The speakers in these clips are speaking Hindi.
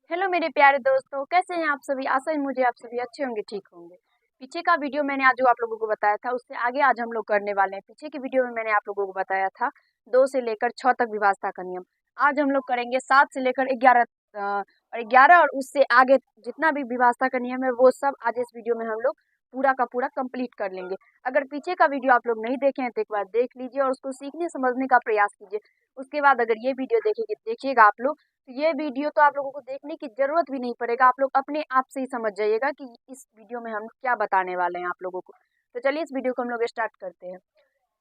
हेलो मेरे प्यारे दोस्तों, कैसे हैं आप सभी। आशा है मुझे आप सभी अच्छे होंगे, ठीक होंगे। पीछे का वीडियो मैंने आज जो आप लोगों को बताया था उससे आगे आज हम लोग करने वाले हैं। पीछे की वीडियो में मैंने आप लोगों को बताया था 2 से लेकर 6 तक विभाजता का नियम। आज हम लोग करेंगे 7 से लेकर 11 और 11 और उससे आगे जितना भी विभाजता का नियम है वो सब आज इस वीडियो में हम लोग पूरा का पूरा कंप्लीट कर लेंगे। अगर पीछे का वीडियो आप लोग नहीं देखे हैं तो एक बार देख लीजिए और उसको सीखने समझने का प्रयास कीजिए। उसके बाद अगर ये वीडियो देखिएगा आप लोग, तो ये वीडियो तो आप लोगों को देखने की ज़रूरत भी नहीं पड़ेगा, आप लोग अपने आप से ही समझ जाइएगा कि इस वीडियो में हम क्या बताने वाले हैं आप लोगों को। तो चलिए इस वीडियो को हम लोग स्टार्ट करते हैं।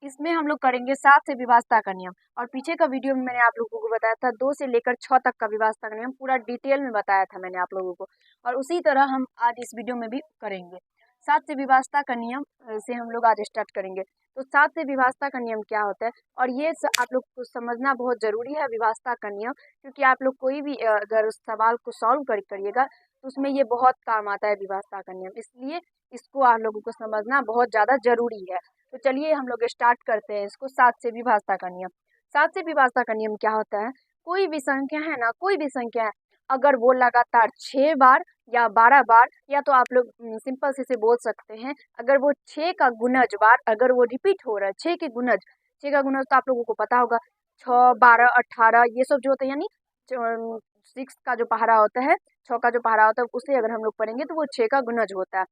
इसमें हम लोग करेंगे 7 से विभाजता का नियम और पीछे का वीडियो में मैंने आप लोगों को बताया था 2 से लेकर 6 तक का विभाजता का नियम पूरा डिटेल में बताया था मैंने आप लोगों को, और उसी तरह हम आज इस वीडियो में भी करेंगे। 7 से विभाजता का नियम से हम लोग आज स्टार्ट करेंगे। तो 7 से विभाजता का नियम क्या होता है और ये आप लोग को समझना बहुत ज़रूरी है विभाजता का नियम, क्योंकि आप लोग कोई भी अगर उस सवाल को सॉल्व करिएगा तो उसमें ये बहुत काम आता है विभाजता का नियम, इसलिए इसको आप लोगों को समझना बहुत ज़्यादा ज़रूरी है। तो चलिए हम लोग स्टार्ट करते हैं इसको। 7 से विभाजता का नियम। 7 से विभाजता का नियम क्या होता है, कोई भी संख्या है ना, कोई भी संख्या है, अगर वो लगातार 6 बार या 12 बार, या तो आप लोग सिंपल से बोल सकते हैं, अगर वो 6 का गुणज बार अगर वो रिपीट हो रहा है, 6 का गुणज तो आप लोगों को पता होगा, 6, 12, 18 ये सब जो होता है, यानी 6 का जो पहाड़ा होता है, 6 का जो पहाड़ा होता है उसे अगर हम लोग पढ़ेंगे तो वो 6 का गुणज होता है।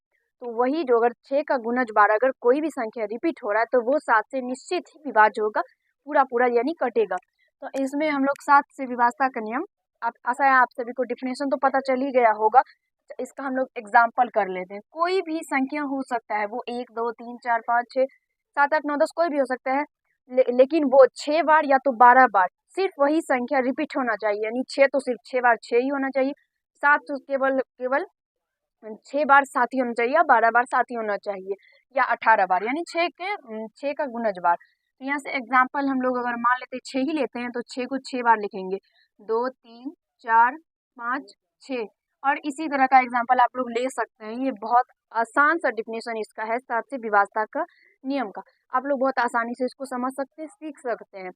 तो वही जो अगर 6 का गुणज 12 अगर कोई भी संख्या रिपीट हो रहा है तो वो 7 से निश्चित ही विभाज्य होगा, पूरा पूरा यानी कटेगा। तो इसमें हम लोग 7 से विभाजता का नियम, आप आशा है आप सभी को डिफिनेशन तो पता चल ही गया होगा। तो इसका हम लोग एग्जाम्पल कर लेते हैं। कोई भी संख्या हो सकता है, वो 1, 2, 3, 4, 5, 6, 7, 8, 9, 10 कोई भी हो सकता है, लेकिन वो 6 बार या तो 12 बार सिर्फ वही संख्या रिपीट होना चाहिए, यानी 6 तो सिर्फ 6 बार 6 ही होना चाहिए, 7 तो केवल केवल 6 बार 7 ही होना चाहिए, या 12 बार 7 ही होना चाहिए, या 18 बार, यानी 6 का गुणज बार। तो यहाँ से एग्जाम्पल हम लोग अगर मान लेते हैं 6 ही लेते हैं तो 6 को 6 बार लिखेंगे, 2, 3, 4, 5, 6। और इसी तरह का एग्जाम्पल आप लोग ले सकते हैं। ये बहुत आसान सा डिफिनेशन इसका है 7 से विभाजता का नियम का। आप लोग बहुत आसानी से इसको समझ सकते हैं, सीख सकते हैं।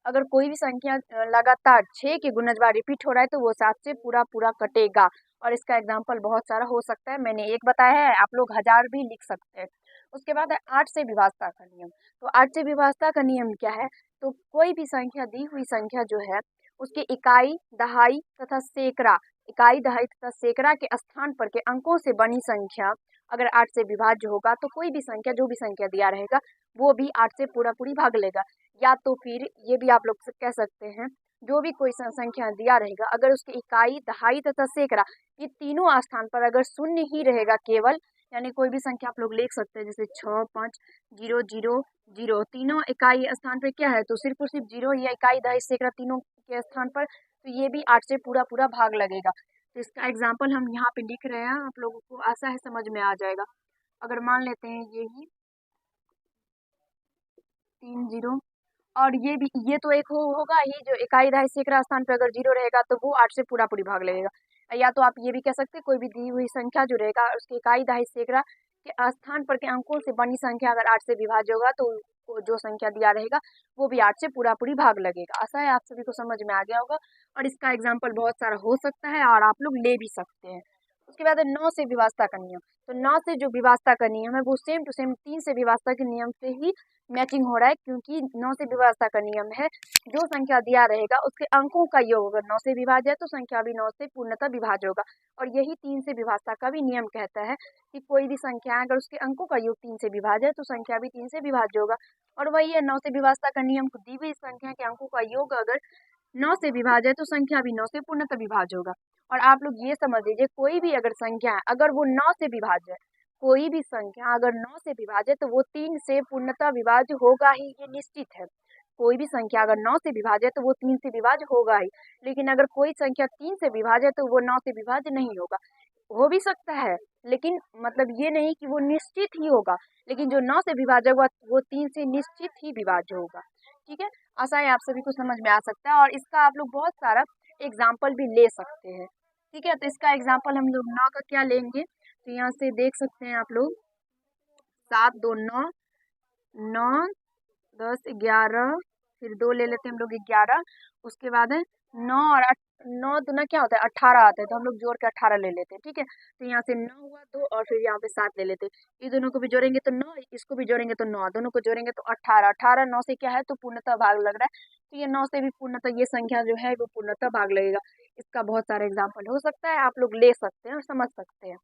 अगर कोई भी संख्या लगातार 6 के गुणज बार रिपीट हो रहा है तो वो 7 से पूरा पूरा कटेगा। और इसका एग्जाम्पल बहुत सारा हो सकता है, मैंने एक बताया है, आप लोग 1000 भी लिख सकते हैं। उसके बाद है 8 से विभाजता का नियम। तो 8 से विभाजता का नियम क्या है, तो कोई भी संख्या, दी हुई संख्या जो है, उसके इकाई, दहाई तथा सैकड़ा, इकाई, दहाई तथा सैकड़ा के स्थान पर के अंकों से बनी संख्या अगर 8 से विभाज्य होगा तो कोई भी संख्या, जो भी संख्या दिया रहेगा वो भी 8 से पूरा पूरी भाग लेगा। या तो फिर ये भी आप लोग कह सकते हैं, जो भी कोई संख्या दिया रहेगा अगर उसकी इकाई, दहाई तथा सैकड़ा ये तीनों स्थान पर अगर शून्य ही रहेगा केवल, यानी कोई भी संख्या आप लोग लिख सकते हैं जैसे 6, 5, 0, 0, 0, तीनों इकाई स्थान पर क्या है तो सिर्फ और सिर्फ 0 या इकाई, दहाई, सैकड़ा तीनों के स्थान पर, तो ये भी 8 से पूरा पूरा भाग लगेगा। तो इसका एग्जाम्पल हम यहाँ पे लिख रहे हैं, आप लोगों को आशा है समझ में आ जाएगा। अगर मान लेते हैं यही 3, 0, और ये भी, ये तो एक होगा ही, जो इकाई, दहाई, सैकड़ा स्थान पे अगर 0 रहेगा तो वो 8 से पूरा पूरी भाग लगेगा। या तो आप ये भी कह सकते हैं, कोई भी दी हुई संख्या जो रहेगा उसके इकाई, दहाई, सैकड़ा के स्थान पर के अंकों से बनी संख्या अगर 8 से विभाज्य होगा तो वो जो संख्या दिया रहेगा वो भी 8 से पूरा पूरी भाग लगेगा। आशा है आप सभी को समझ में आ गया होगा, और इसका एग्जाम्पल बहुत सारा हो सकता है और आप लोग ले भी सकते हैं। उसके बाद है 9 से विभाजता का नियम। तो 9 से जो विभाजता का नियम है वो सेम टू सेम 3 से विभाजता के नियम से ही मैचिंग हो रहा है, क्योंकि 9 से विभाजता का नियम है, जो संख्या दिया रहेगा उसके अंकों का योग अगर 9 से विभाज्य है तो संख्या भी 9 से पूर्णतः विभाज्य होगा। और यही 3 से विभाजता का भी नियम कहता है कि कोई भी संख्या है अगर उसके अंकों का योग 3 से विभाज्य है तो संख्या भी 3 से विभाज्य होगा। और वही है 9 से विभाजता का नियम, दी हुई संख्या के अंकों का योग अगर 9 से विभाज्य है तो संख्या भी 9 से पूर्णतः विभाज्य होगा। और आप लोग ये समझ लीजिए, कोई भी अगर संख्या है अगर वो 9 से विभाज्य है, कोई भी संख्या अगर 9 से विभाज्य है तो वो 3 से पूर्णतः विभाज्य होगा ही, ये निश्चित है। कोई भी संख्या अगर 9 से विभाज्य है तो वो 3 से विभाज्य होगा ही, लेकिन अगर कोई संख्या 3 से विभाज्य है तो वो 9 से विभाज्य नहीं होगा। हो भी सकता है, लेकिन मतलब ये नहीं कि वो निश्चित ही होगा, लेकिन जो 9 से विभाज्य होगा वो 3 से निश्चित ही विभाज्य होगा। ठीक है, आशा है आप सभी को समझ में आ सकता है, और इसका आप लोग बहुत सारा एग्जाम्पल भी ले सकते हैं। ठीक है, तो इसका एग्जाम्पल हम लोग 9 का क्या लेंगे, तो यहाँ से देख सकते हैं आप लोग, 7, 2, 9, 9, 10, 11, फिर 2 ले लेते हैं हम लोग 11, उसके बाद है 9 और 9 दूना क्या होता है 18 आता है, तो हम लोग जोड़ के 18 ले लेते हैं। ठीक है, तो यहाँ से 9 हुआ 2 और फिर यहाँ पे 7 ले लेते हैं। ये दोनों को भी जोड़ेंगे तो 9, इसको भी जोड़ेंगे तो 9, दोनों को जोड़ेंगे तो 18। 18 9 से क्या है तो पूर्णतः भाग लग रहा है, तो ये 9 से भी पूर्णतः ये संख्या जो है वो पूर्णतः भाग लगेगा। इसका बहुत सारे एग्जाम्पल हो सकता है, आप लोग ले सकते हैं और समझ सकते हैं।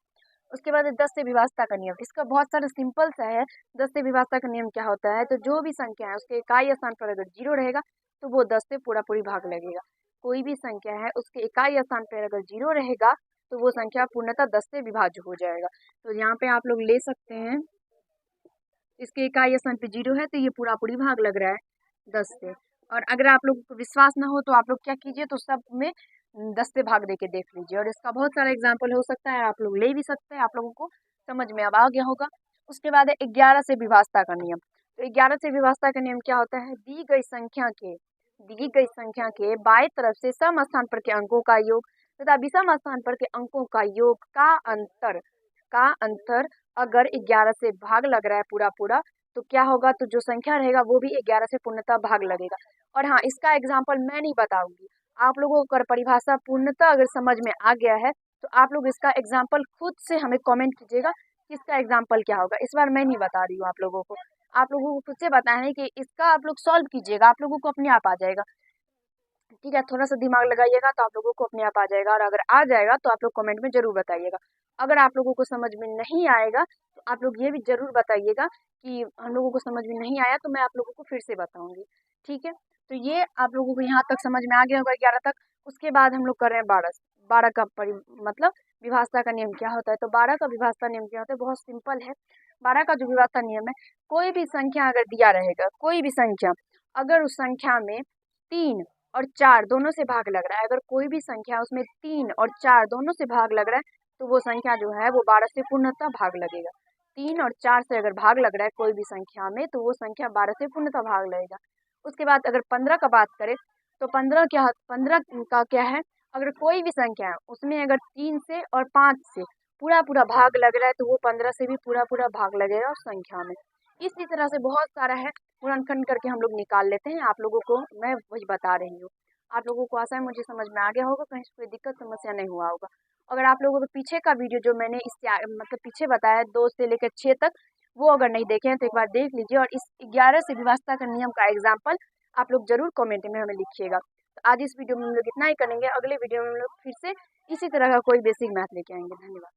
उसके बाद 10 से विभाज्यता का नियम, इसका बहुत सारा सिंपल सा है। 10 से विभाज्यता का नियम क्या होता है, तो जो भी संख्या है उसके इकाई स्थान पर अगर 0 रहेगा तो वो 10 से पूरा पूरी भाग लगेगा। कोई भी संख्या है उसके इकाई स्थान पर अगर 0 रहेगा तो वो संख्या पूर्णतः 10 से विभाज्य हो जाएगा। तो यहाँ पे आप लोग ले सकते हैं, इसके इकाई स्थान पे 0 है तो ये पूरा पूरी भाग लग रहा है 10 से। और अगर आप लोगों को विश्वास ना हो तो आप लोग क्या कीजिए, तो सब में 10 से भाग दे के देख लीजिए, और इसका बहुत सारा एग्जाम्पल हो सकता है, आप लोग ले भी सकते हैं, आप लोगों को समझ में अब आ गया होगा। उसके बाद है 11 से विभाज्यता का नियम। तो 11 से विभाज्यता का नियम क्या होता है, दी गई संख्या के बाएं तरफ से सम स्थान पर के अंकों का योग तथा विषम स्थान पर के अंकों का योग का अंतर अगर 11 से भाग लग रहा है पूरा पूरा, तो क्या होगा, तो जो संख्या रहेगा वो भी 11 से पूर्णतः भाग लगेगा। और हाँ, इसका एग्जाम्पल मैं नहीं बताऊंगी, आप लोगों को अगर परिभाषा पूर्णतः अगर समझ में आ गया है तो आप लोग इसका एग्जाम्पल खुद से हमें कमेंट कीजिएगा कि इसका एग्जाम्पल क्या होगा। इस बार मैं नहीं बता रही हूँ आप लोगों को, आप लोगों को खुद से बताना है कि इसका आप लोग सॉल्व कीजिएगा, आप लोगों को अपने आप आ जाएगा। ठीक है, थोड़ा सा दिमाग लगाइएगा तो आप लोगों को अपने आप आ जाएगा, और अगर आ जाएगा तो आप लोग कमेंट में जरूर बताइएगा। अगर आप लोगों को समझ में नहीं आएगा तो आप लोग ये भी जरूर बताइएगा कि हम लोगों को समझ में नहीं आया, तो मैं आप लोगों को फिर से बताऊंगी। ठीक है, तो ये आप लोगों को यहाँ तक समझ में आ गया होगा 11 तक। उसके बाद हम लोग कर रहे हैं 12 का मतलब विभाज्यता का नियम क्या होता है। तो 12 का विभाज्यता नियम क्या होता है, बहुत सिंपल है। 12 का जो विभाज्यता नियम है, कोई भी संख्या अगर दिया रहेगा, कोई भी संख्या अगर उस संख्या में 3 और 4 दोनों से भाग लग रहा है, अगर कोई भी संख्या उसमें 3 और 4 दोनों से भाग लग रहा है तो वो संख्या जो है वो 12 से पूर्णतः भाग लगेगा। 3 और 4 से अगर भाग लग रहा है कोई भी संख्या में तो वो संख्या 12 से पूर्णतः भाग लगेगा। उसके बाद अगर 15 का बात करें तो 15 का क्या है, अगर कोई भी संख्या है उसमें अगर 3 से और 5 से पूरा पूरा भाग लग रहा है तो वो 15 से भी पूरा पूरा भाग लगेगा उस संख्या में। इसी तरह से बहुत सारा है, गुणनखंड करके हम लोग निकाल लेते हैं, आप लोगों को मैं वही बता रही हूँ। आप लोगों को आशा है मुझे समझ में आ गया होगा, कहीं से कोई दिक्कत समस्या नहीं हुआ होगा। अगर आप लोगों को पीछे का वीडियो जो मैंने इससे मतलब पीछे बताया 2 से लेकर 6 तक, वो अगर नहीं देखे हैं तो एक बार देख लीजिए, और इस 11 से विभाज्यता का नियम का एग्जाम्पल आप लोग जरूर कमेंट में हमें लिखिएगा। तो आज इस वीडियो में हम लोग इतना ही करेंगे, अगले वीडियो में हम लोग फिर से इसी तरह का कोई बेसिक मैथ लेके आएंगे। धन्यवाद।